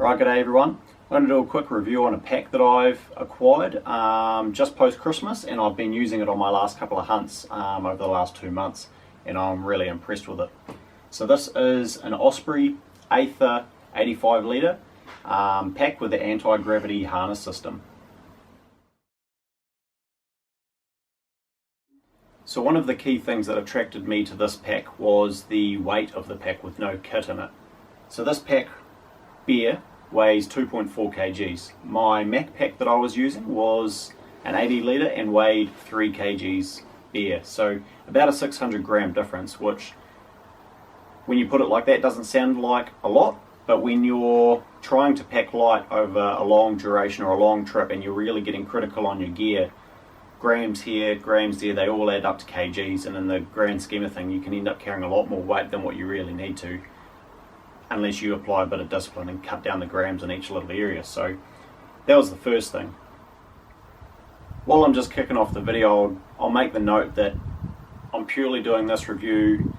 Right, g'day everyone. I'm going to do a quick review on a pack that I've acquired just post Christmas, and I've been using it on my last couple of hunts over the last 2 months, and I'm really impressed with it. So this is an Osprey Aether 85 litre pack with the anti-gravity harness system. So one of the key things that attracted me to this pack was the weight of the pack with no kit in it. So this pack bare weighs 2.4 kgs. My Mac pack that I was using was an 80 litre and weighed 3 kgs bare. So about a 600 gram difference, which when you put it like that doesn't sound like a lot, but when you're trying to pack light over a long duration or a long trip and you're really getting critical on your gear, grams here, grams there, they all add up to kgs, and in the grand scheme of things you can end up carrying a lot more weight than what you really need to, unless you apply a bit of discipline and cut down the grams in each little area. So that was the first thing. While I'm just kicking off the video, I'll make the note that I'm purely doing this review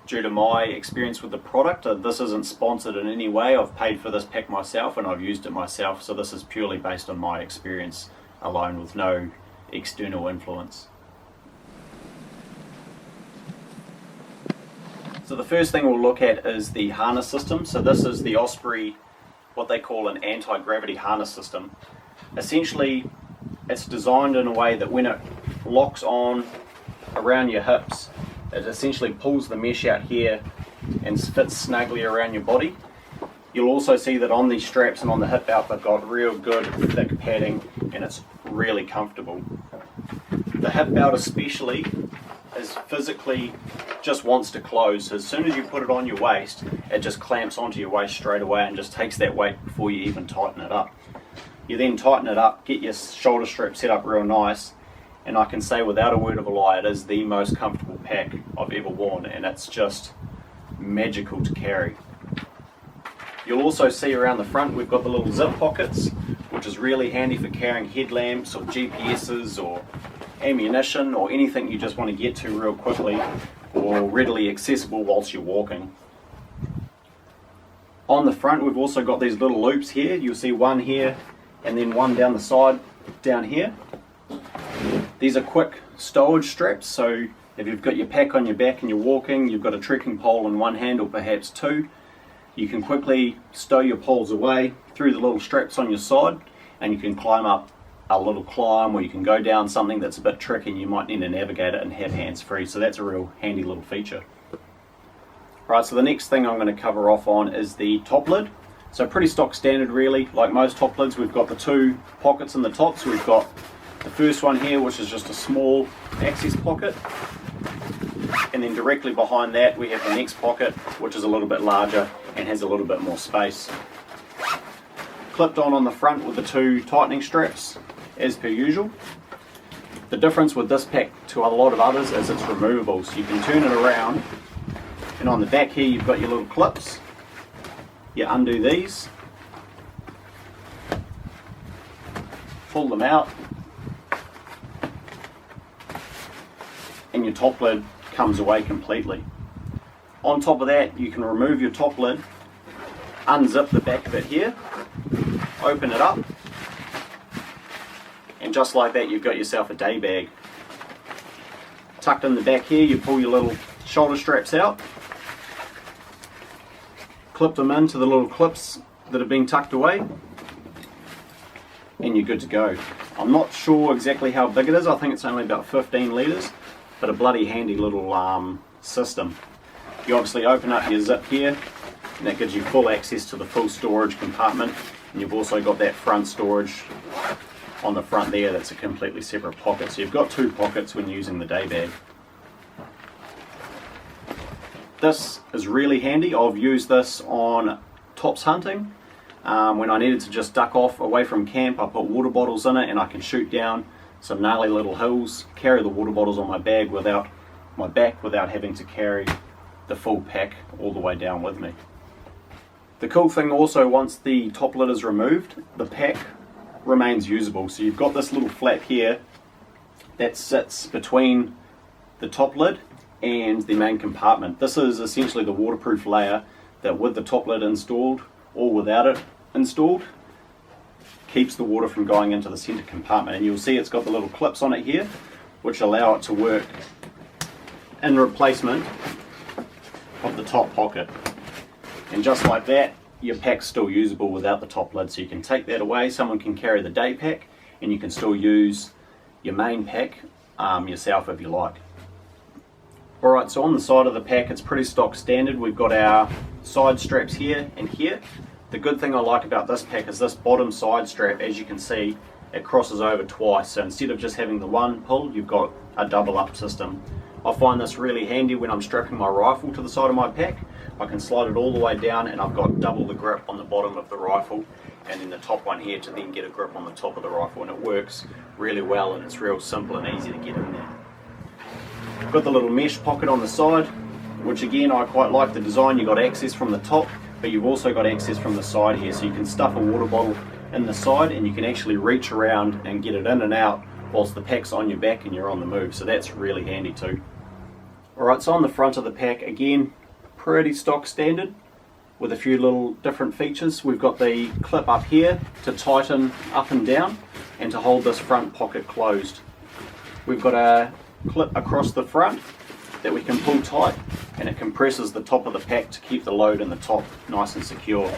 due to my experience with the product. This isn't sponsored in any way. I've paid for this pack myself and I've used it myself, so this is purely based on my experience alone with no external influence. So the first thing we'll look at is the harness system. So this is the Osprey, what they call an anti-gravity harness system. Essentially, it's designed in a way that when it locks on around your hips, it essentially pulls the mesh out here and fits snugly around your body. You'll also see that on these straps and on the hip belt they've got real good thick padding, and it's really comfortable. The hip belt especially is physically just wants to close. As soon as you put it on your waist, it just clamps onto your waist straight away and just takes that weight before you even tighten it up. You then tighten it up, get your shoulder strap set up real nice, and I can say without a word of a lie, it is the most comfortable pack I've ever worn, and it's just magical to carry. You'll also see around the front we've got the little zip pockets, which is really handy for carrying headlamps or GPSs or ammunition or anything you just want to get to real quickly or readily accessible whilst you're walking. On the front we've also got these little loops here. You'll see one here and then one down the side down here. These are quick stowage straps, so if you've got your pack on your back and you're walking, you've got a trekking pole in one hand or perhaps two, you can quickly stow your poles away through the little straps on your side, and you can climb up a little climb, or you can go down something that's a bit tricky and you might need to navigate it and have hands free. So that's a real handy little feature. Right, so the next thing I'm going to cover off on is the top lid. So pretty stock standard really. Like most top lids, we've got the two pockets in the top. So we've got the first one here, which is just a small access pocket, and then directly behind that we have the next pocket, which is a little bit larger and has a little bit more space. Clipped on the front with the two tightening straps as per usual. The difference with this pack to a lot of others is it's removable, so you can turn it around, and on the back here you've got your little clips. You undo these, pull them out, and your top lid comes away completely. On top of that, you can remove your top lid, unzip the back bit here, open it up, and just like that you've got yourself a day bag. Tucked in the back here, you pull your little shoulder straps out, clip them into the little clips that have been tucked away, and you're good to go. I'm not sure exactly how big it is. I think it's only about 15 litres, but a bloody handy little system. You obviously open up your zip here, and that gives you full access to the full storage compartment, and you've also got that front storage on the front there that's a completely separate pocket. So you've got two pockets when using the day bag. This is really handy. I've used this on tops hunting. When I needed to just duck off away from camp, I put water bottles in it and I can shoot down some gnarly little hills, carry the water bottles on my back without having to carry the full pack all the way down with me. The cool thing also, once the top lid is removed, the pack remains usable. So you've got this little flap here that sits between the top lid and the main compartment. This is essentially the waterproof layer that with the top lid installed or without it installed, keeps the water from going into the center compartment. And you'll see it's got the little clips on it here which allow it to work in replacement of the top pocket. And just like that, your pack's still usable without the top lid, so you can take that away. Someone can carry the day pack and you can still use your main pack yourself if you like. Alright, so on the side of the pack it's pretty stock standard. We've got our side straps here and here. The good thing I like about this pack is this bottom side strap, as you can see, it crosses over twice. So instead of just having the one pull, you've got a double up system. I find this really handy when I'm strapping my rifle to the side of my pack. I can slide it all the way down and I've got double the grip on the bottom of the rifle, and then the top one here to then get a grip on the top of the rifle, and it works really well and it's real simple and easy to get in there. Got the little mesh pocket on the side, which again I quite like the design. You've got access from the top, but you've also got access from the side here, so you can stuff a water bottle in the side and you can actually reach around and get it in and out whilst the pack's on your back and you're on the move, so that's really handy too. Alright, so on the front of the pack, again, pretty stock standard with a few little different features. We've got the clip up here to tighten up and down and to hold this front pocket closed. We've got a clip across the front that we can pull tight, and it compresses the top of the pack to keep the load in the top nice and secure.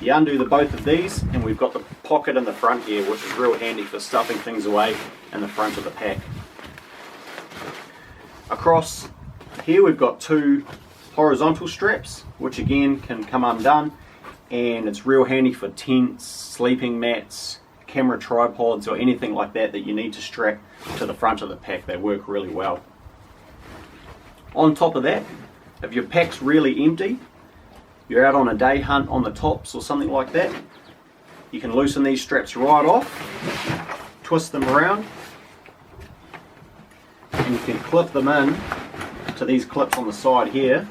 You undo the both of these and we've got the pocket in the front here, which is real handy for stuffing things away in the front of the pack. Across here we've got two horizontal straps, which again can come undone, and it's real handy for tents, sleeping mats, camera tripods, or anything like that that you need to strap to the front of the pack. They work really well. On top of that, if your pack's really empty, you're out on a day hunt on the tops or something like that, you can loosen these straps right off, twist them around, and you can clip them in to these clips on the side here.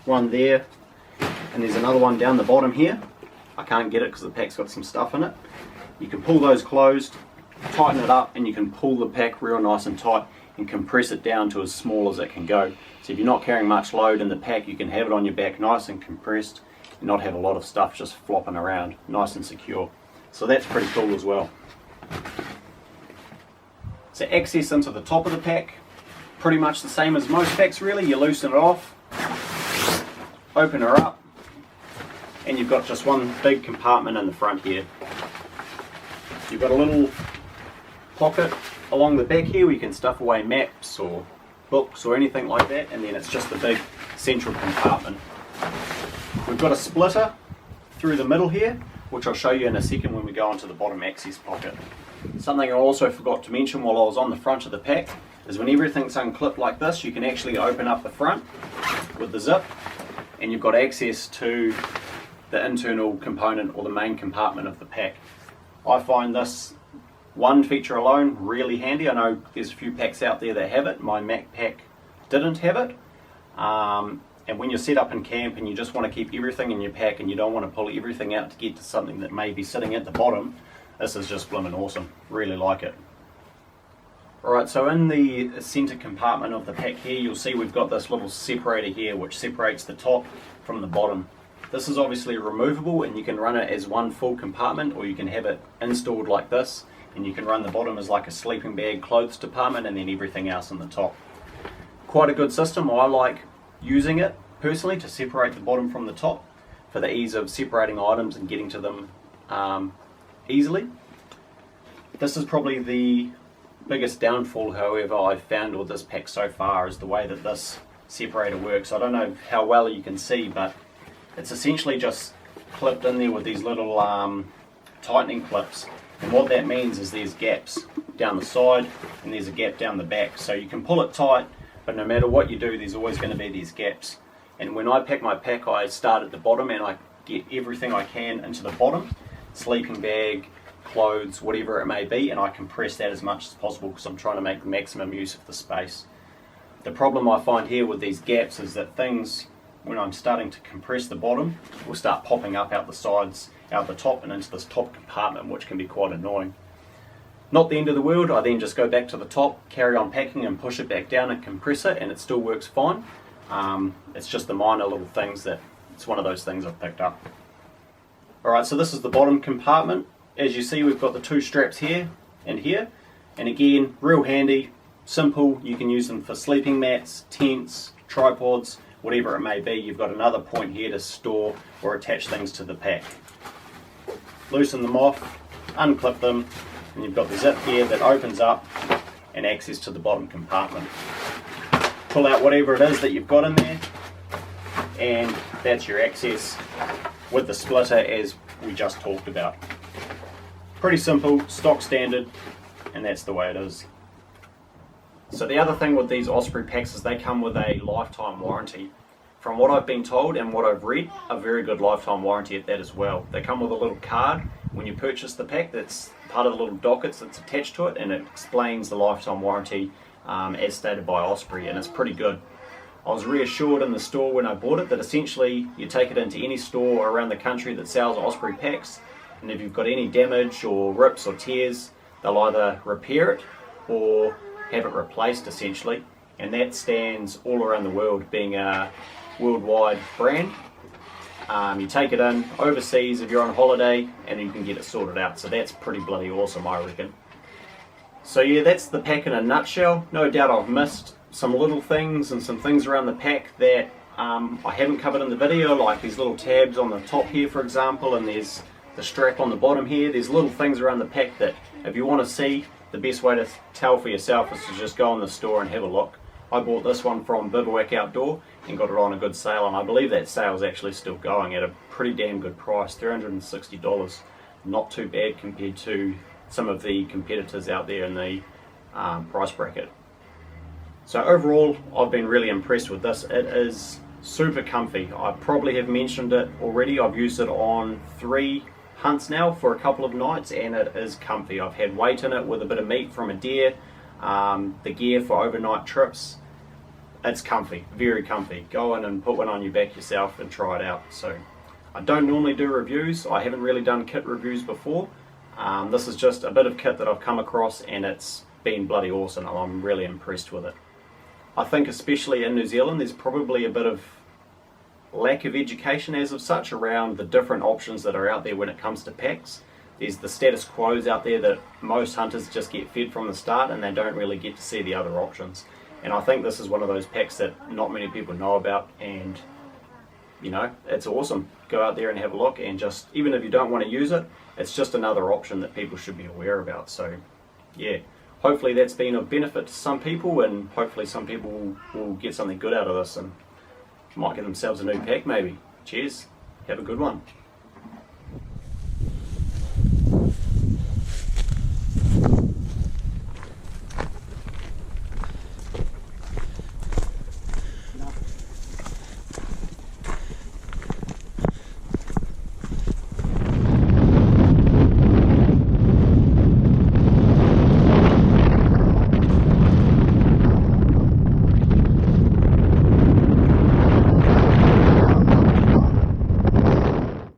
One there, and there's another one down the bottom here. I can't get it because the pack's got some stuff in it. You can pull those closed, tighten it up, and you can pull the pack real nice and tight and compress it down to as small as it can go. So if you're not carrying much load in the pack, you can have it on your back nice and compressed and not have a lot of stuff just flopping around, nice and secure. So that's pretty cool as well. So access into the top of the pack, pretty much the same as most packs really. You loosen it off, open her up, and you've got just one big compartment in the front here. You've got a little pocket along the back here where you can stuff away maps or books or anything like that, and then it's just the big central compartment. We've got a splitter through the middle here, which I'll show you in a second when we go onto the bottom access pocket. Something I also forgot to mention while I was on the front of the pack is when everything's unclipped like this, you can actually open up the front with the zip, and you've got access to the internal component or the main compartment of the pack. I find this one feature alone really handy. I know there's a few packs out there that have it. My Mac pack didn't have it. And when you're set up in camp and you just want to keep everything in your pack and you don't want to pull everything out to get to something that may be sitting at the bottom, this is just blimmin' awesome. Really like it. Alright, so in the center compartment of the pack here, you'll see we've got this little separator here which separates the top from the bottom. This is obviously removable and you can run it as one full compartment, or you can have it installed like this and you can run the bottom as like a sleeping bag, clothes department, and then everything else on the top. Quite a good system. I like using it personally to separate the bottom from the top for the ease of separating items and getting to them easily. This is probably the biggest downfall, however, I've found with this pack so far, is the way that this separator works. I don't know how well you can see, but it's essentially just clipped in there with these little tightening clips, and what that means is there's gaps down the side and there's a gap down the back, so you can pull it tight, but no matter what you do there's always going to be these gaps. And when I pack my pack, I start at the bottom and I get everything I can into the bottom, sleeping bag, clothes, whatever it may be, and I compress that as much as possible because I'm trying to make the maximum use of the space. The problem I find here with these gaps is that things, when I'm starting to compress the bottom, will start popping up out the sides, out the top, and into this top compartment, which can be quite annoying. Not the end of the world. I then just go back to the top, carry on packing and push it back down and compress it, and it still works fine. It's just the minor little things that it's one of those things I've picked up. Alright, so this is the bottom compartment. As you see, we've got the two straps here and here, and again, real handy, simple. You can use them for sleeping mats, tents, tripods, whatever it may be. You've got another point here to store or attach things to the pack. Loosen them off, unclip them, and you've got the zip here that opens up and access to the bottom compartment. Pull out whatever it is that you've got in there, and that's your access with the splitter as we just talked about. Pretty simple, stock standard, and that's the way it is. So the other thing with these Osprey packs is they come with a lifetime warranty. From what I've been told and what I've read, a very good lifetime warranty at that as well. They come with a little card when you purchase the pack that's part of the little dockets that's attached to it, and it explains the lifetime warranty as stated by Osprey, and it's pretty good. I was reassured in the store when I bought it that essentially you take it into any store around the country that sells Osprey packs, and if you've got any damage or rips or tears, they'll either repair it or have it replaced essentially, and that stands all around the world, being a worldwide brand. You take it in overseas if you're on holiday and you can get it sorted out, so that's pretty bloody awesome, I reckon. So yeah, that's the pack in a nutshell. No doubt I've missed some little things and some things around the pack that I haven't covered in the video, like these little tabs on the top here for example, and there's the strap on the bottom here. There's little things around the pack that if you want to see, the best way to tell for yourself is to just go in the store and have a look. I bought this one from Bivouac Outdoor and got it on a good sale, and I believe that sale is actually still going at a pretty damn good price, $360. Not too bad compared to some of the competitors out there in the price bracket. So overall, I've been really impressed with this. It is super comfy. I probably have mentioned it already. I've used it on 3 hunts now for a couple of nights, and it is comfy. I've had weight in it with a bit of meat from a deer, the gear for overnight trips. It's comfy, very comfy. Go in and put one on your back yourself and try it out. So I don't normally do reviews. I haven't really done kit reviews before. This is just a bit of kit that I've come across, and it's been bloody awesome. I'm really impressed with it. I think especially in New Zealand there's probably a bit of lack of education as of such around the different options that are out there when it comes to packs. There's the status quos out there that most hunters just get fed from the start, and they don't really get to see the other options. And I think this is one of those packs that not many people know about, and you know, it's awesome. Go out there and have a look, and just, even if you don't want to use it, it's just another option that people should be aware about. So yeah, hopefully that's been of benefit to some people, and hopefully some people will get something good out of this and might get themselves a new pack maybe. Cheers, have a good one.